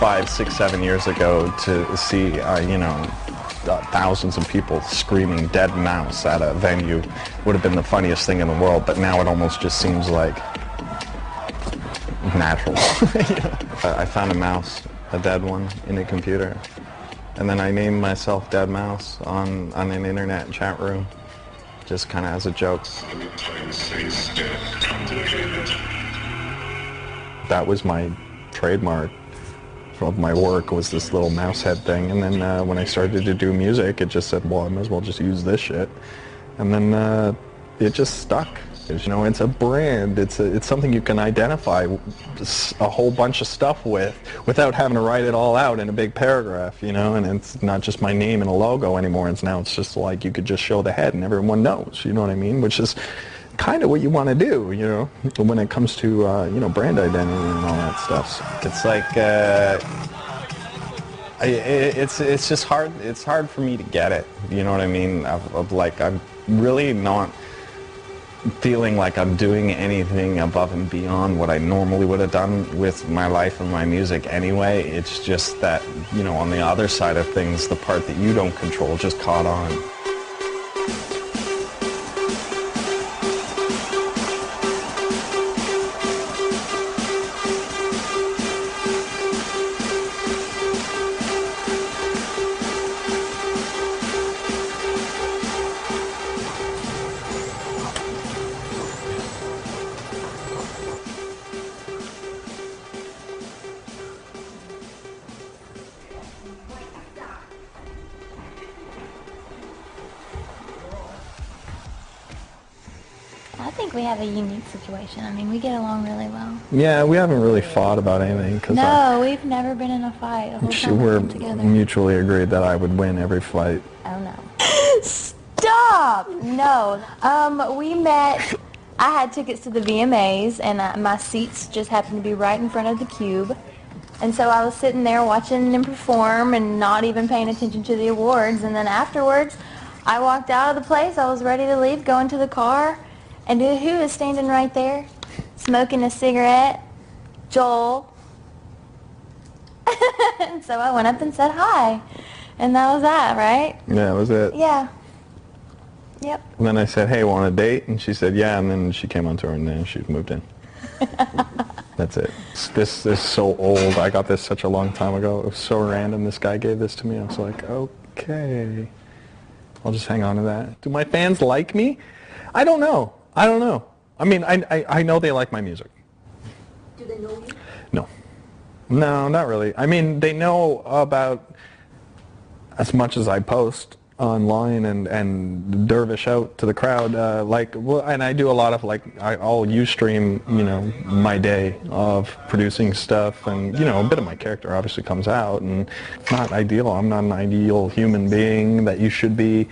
5, 6, 7 years ago to see, you know, thousands of people screaming Deadmau5 at a venue would have been the funniest thing in the world, but now it almost just seems like natural. I found a mouse, a dead one, in a computer, and then I named myself Deadmau5 on an internet chat room, just kind of as a joke. That was my trademark of my work, was this little mouse head thing, and then when I started to do music, it just said, well, I might as well just use this shit, and then it just stuck. You know, it's a brand. It's something you can identify a whole bunch of stuff with without having to write it all out in a big paragraph, you know, and it's not just my name and a logo anymore. It's just like you could just show the head and everyone knows, you know what I mean, which is kind of what you want to do, you know, when it comes to, you know, brand identity and all that stuff. So it's like, it's just hard, it's hard for me to get it, you know what I mean, of like, I'm really not feeling like I'm doing anything above and beyond what I normally would have done with my life and my music anyway. It's just that, you know, on the other side of things, the part that you don't control just caught on. I think we have a unique situation. I mean, we get along really well. Yeah, we haven't really fought about anything. Cause no, we've never been in a fight. We're mutually agreed that I would win every fight. Oh, no. Stop! No. We met, I had tickets to the VMAs, and my seats just happened to be right in front of the Cube. And so I was sitting there watching them perform and not even paying attention to the awards. And then afterwards, I walked out of the place. I was ready to leave, go into the car. And who is standing right there, smoking a cigarette? Joel. And so I went up and said hi. And that was that, right? Yeah, that was it. Yeah. Yep. And then I said, hey, want a date? And she said, yeah. And then she came on tour and then she moved in. That's it. This is so old. I got this such a long time ago. It was so random. This guy gave this to me. I was like, okay. I'll just hang on to that. Do my fans like me? I don't know. I don't know. I mean, I know they like my music. Do they know you? No. No, not really. I mean, they know about as much as I post online and dervish out to the crowd. Well, and I do a lot of, like, I'll Ustream, you know, my day of producing stuff, and, you know, a bit of my character obviously comes out, and it's not ideal. I'm not an ideal human being that you should be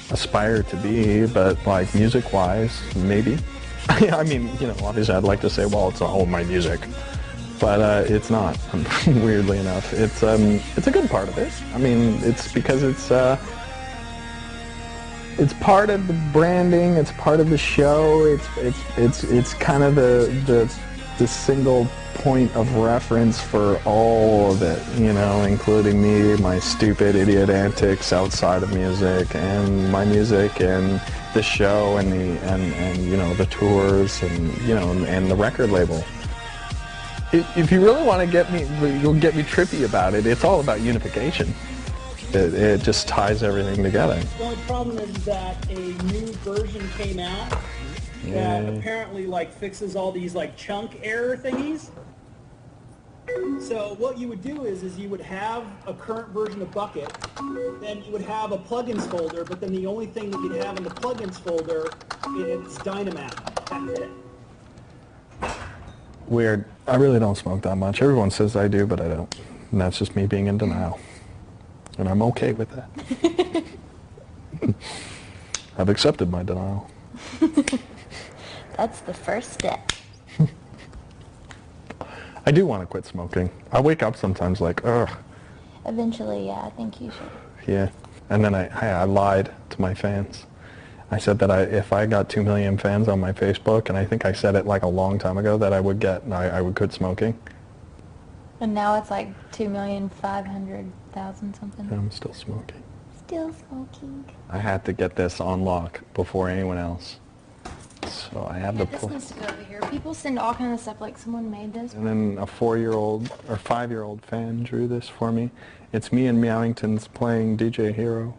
aspire to be, but like music-wise, maybe. I mean, you know, obviously I'd like to say, well, it's all my music, but it's not. Weirdly enough, it's a good part of it. I mean, it's because it's part of the branding. It's part of the show. It's kind of the single point of reference for all of it, you know, including me, my stupid idiot antics outside of music, and my music, and the show, and you know, the tours, and, you know, and the record label. If you really want to get me trippy about it, it's all about unification. It just ties everything together. The only problem is that a new version came out that apparently like fixes all these like chunk error thingies. So what you would do is you would have a current version of Bucket, then you would have a plugins folder, but then the only thing that you'd have in the plugins folder is Dynamap. That's it. Weird. I really don't smoke that much. Everyone says I do, but I don't. And that's just me being in denial. And I'm okay with that. I've accepted my denial. That's the first step. I do want to quit smoking. I wake up sometimes like, ugh. Eventually, yeah, I think you should. Yeah. And then I lied to my fans. I said that if I got 2 million fans on my Facebook, and I think I said it like a long time ago, that I would quit smoking. And now it's like 2,500,000 something. I'm still smoking. Still smoking. I had to get this on lock before anyone else. So I have the This needs to go over here. People send all kinds of stuff like someone made this. And then a 4-year-old or 5-year-old fan drew this for me. It's me and Meowingtons playing DJ Hero.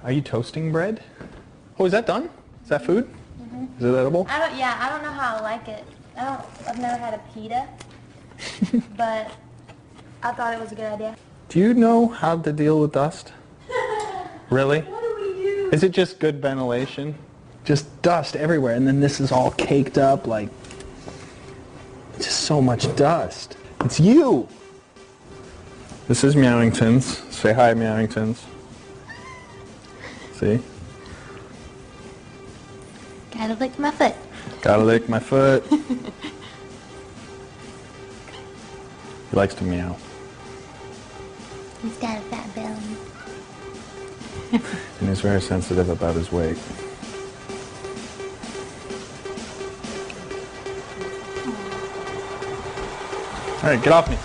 Are you toasting bread? Oh, is that done? Is that food? Is it edible? I don't know how I like it. I've never had a pita, but I thought it was a good idea. Do you know how to deal with dust? Really? What do we do? Is it just good ventilation? Just dust everywhere, and then this is all caked up like just so much dust. It's you! This is Meowingtons. Say hi, Meowingtons. See? Gotta lick my foot. Gotta lick my foot. He likes to meow. He's got a fat belly. And he's very sensitive about his weight. Alright, get off me.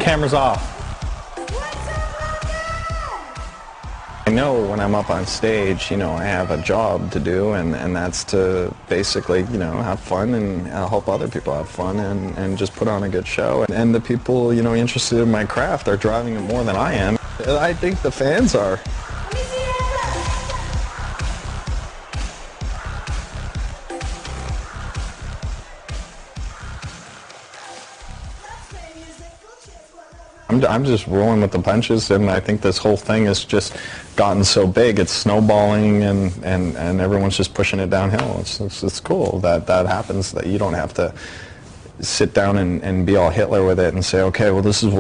Camera's off. I know when I'm up on stage, you know, I have a job to do, and that's to basically, you know, have fun and help other people have fun and just put on a good show. And the people, you know, interested in my craft are driving it more than I am. I think the fans are. I'm just rolling with the punches, and I think this whole thing has just gotten so big. It's snowballing, and everyone's just pushing it downhill. It's cool that happens, that you don't have to sit down and be all Hitler with it and say, okay, well, this is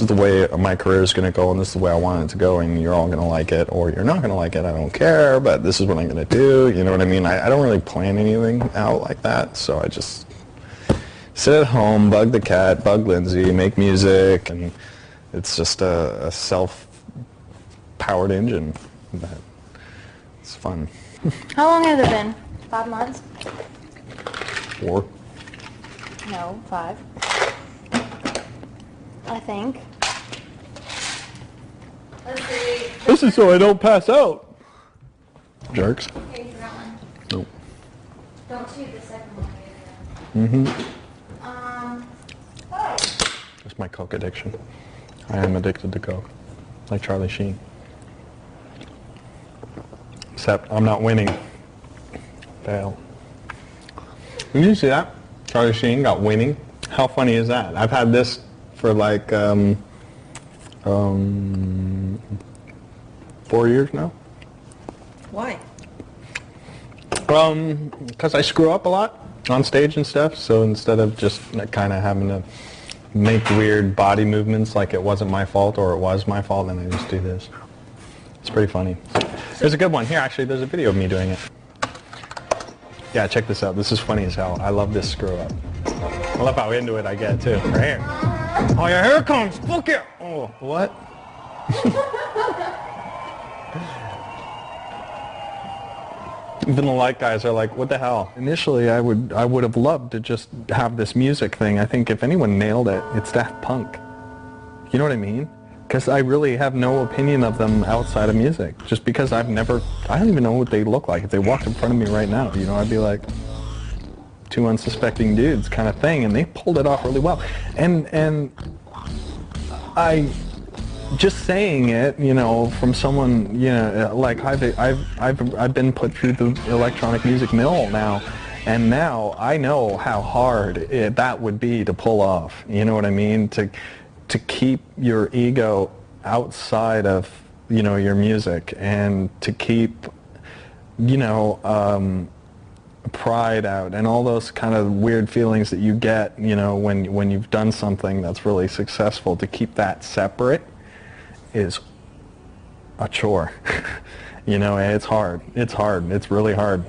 the way my career is going to go, and this is the way I want it to go, and you're all going to like it, or you're not going to like it. I don't care, but this is what I'm going to do. You know what I mean? I don't really plan anything out like that, so I just sit at home, bug the cat, bug Lindsay, make music, and it's just a self-powered engine. But it's fun. How long has it been? 5 months? 4. No, 5. I think. Let's see. This is so I don't pass out. Jerks. Here, you got one. Nope. Don't shoot the second one. Oh. That's my Coke addiction. I am addicted to Coke, like Charlie Sheen. Except I'm not winning. Fail. Did you see that? Charlie Sheen got winning. How funny is that? I've had this for like 4 years now. Why? Because I screw up a lot on stage and stuff. So instead of just kind of having to make weird body movements like it wasn't my fault or it was my fault, then I just do this. It's pretty funny. There's a good one here, actually. There's a video of me doing it. Yeah, check this out. This is funny as hell. I love this screw up. I love how into it I get too. Right here. Oh yeah, here it comes. Fuck it. Oh, what? Even the light guys are like, what the hell? Initially, I would have loved to just have this music thing. I think if anyone nailed it, it's Daft Punk. You know what I mean? Because I really have no opinion of them outside of music. Just because I don't even know what they look like. If they walked in front of me right now, you know, I'd be like, 2 unsuspecting dudes kind of thing. And they pulled it off really well. And I... just saying it, you know, from someone, you know, like I've been put through the electronic music mill now, and now I know how hard that would be to pull off. You know what I mean? To keep your ego outside of, you know, your music, and to keep, you know, pride out, and all those kind of weird feelings that you get, you know, when you've done something that's really successful. To keep that separate is a chore. You know, it's hard. It's hard. It's really hard,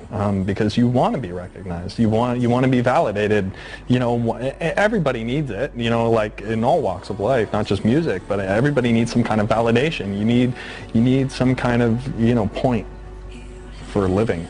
because you want to be recognized. You want to be validated. You know, everybody needs it. You know, like in all walks of life, not just music, but everybody needs some kind of validation. You need some kind of, you know, point for living.